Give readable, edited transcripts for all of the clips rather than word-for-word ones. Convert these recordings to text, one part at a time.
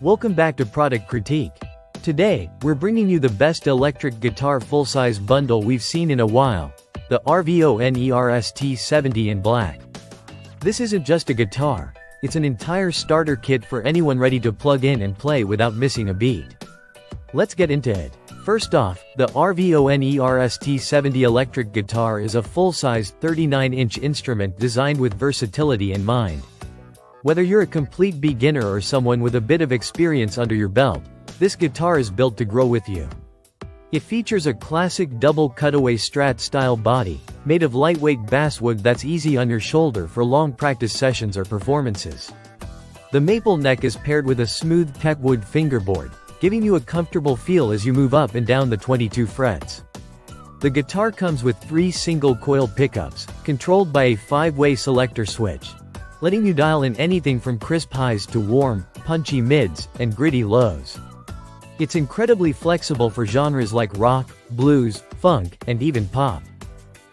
Welcome back to Product Critique. Today, we're bringing you the best electric guitar full-size bundle we've seen in a while, the RVONE RST70 in black. This isn't just a guitar, it's an entire starter kit for anyone ready to plug in and play without missing a beat. Let's get into it. First off, the RVONE RST70 electric guitar is a full-size 39-inch instrument designed with versatility in mind. Whether you're a complete beginner or someone with a bit of experience under your belt, this guitar is built to grow with you. It features a classic double cutaway Strat-style body, made of lightweight basswood that's easy on your shoulder for long practice sessions or performances. The maple neck is paired with a smooth teakwood fingerboard, giving you a comfortable feel as you move up and down the 22 frets. The guitar comes with 3 single-coil pickups, controlled by a 5-way selector switch, letting you dial in anything from crisp highs to warm, punchy mids, and gritty lows. It's incredibly flexible for genres like rock, blues, funk, and even pop.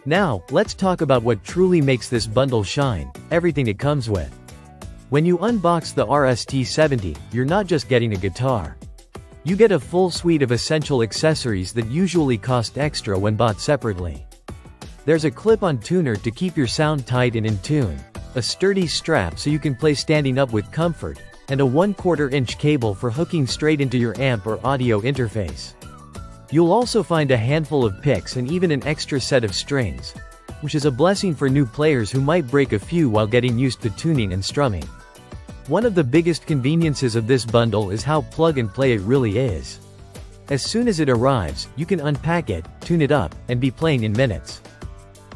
Now, let's talk about what truly makes this bundle shine, everything it comes with. When you unbox the RST70, you're not just getting a guitar. You get a full suite of essential accessories that usually cost extra when bought separately. There's a clip-on tuner to keep your sound tight and in tune, a sturdy strap so you can play standing up with comfort, and a 1/4-inch cable for hooking straight into your amp or audio interface. You'll also find a handful of picks and even an extra set of strings, which is a blessing for new players who might break a few while getting used to tuning and strumming. One of the biggest conveniences of this bundle is how plug-and-play it really is. As soon as it arrives, you can unpack it, tune it up, and be playing in minutes.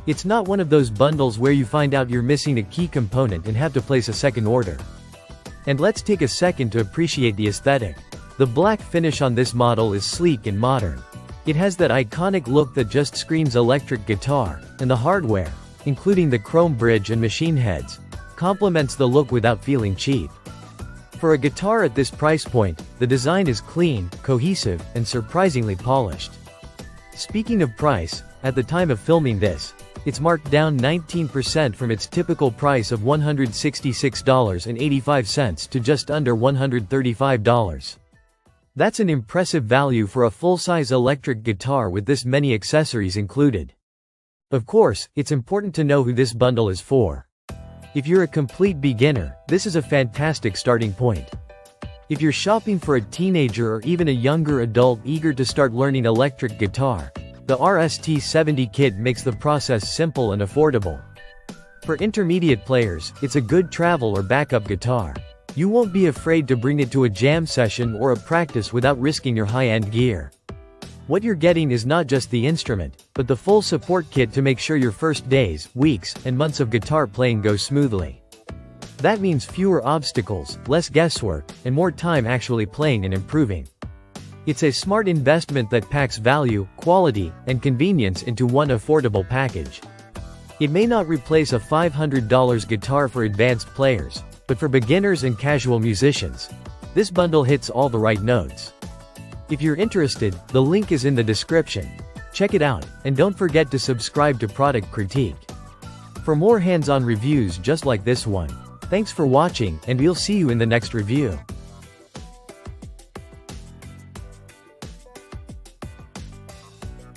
It's not one of those bundles where you find out you're missing a key component and have to place a second order. And let's take a second to appreciate the aesthetic. The black finish on this model is sleek and modern. It has that iconic look that just screams electric guitar, and the hardware, including the chrome bridge and machine heads, complements the look without feeling cheap. For a guitar at this price point, the design is clean, cohesive, and surprisingly polished. Speaking of price, at the time of filming this, it's marked down 19% from its typical price of $166.85 to just under $135. That's an impressive value for a full-size electric guitar with this many accessories included. Of course, it's important to know who this bundle is for. If you're a complete beginner, this is a fantastic starting point. If you're shopping for a teenager or even a younger adult eager to start learning electric guitar, the RST70 kit makes the process simple and affordable. For intermediate players, it's a good travel or backup guitar. You won't be afraid to bring it to a jam session or a practice without risking your high-end gear. What you're getting is not just the instrument, but the full support kit to make sure your first days, weeks, and months of guitar playing go smoothly. That means fewer obstacles, less guesswork, and more time actually playing and improving. It's a smart investment that packs value, quality, and convenience into one affordable package. It may not replace a $500 guitar for advanced players, but for beginners and casual musicians, this bundle hits all the right notes. If you're interested, the link is in the description. Check it out, and don't forget to subscribe to Product Critique for more hands-on reviews just like this one. Thanks for watching, and we'll see you in the next review.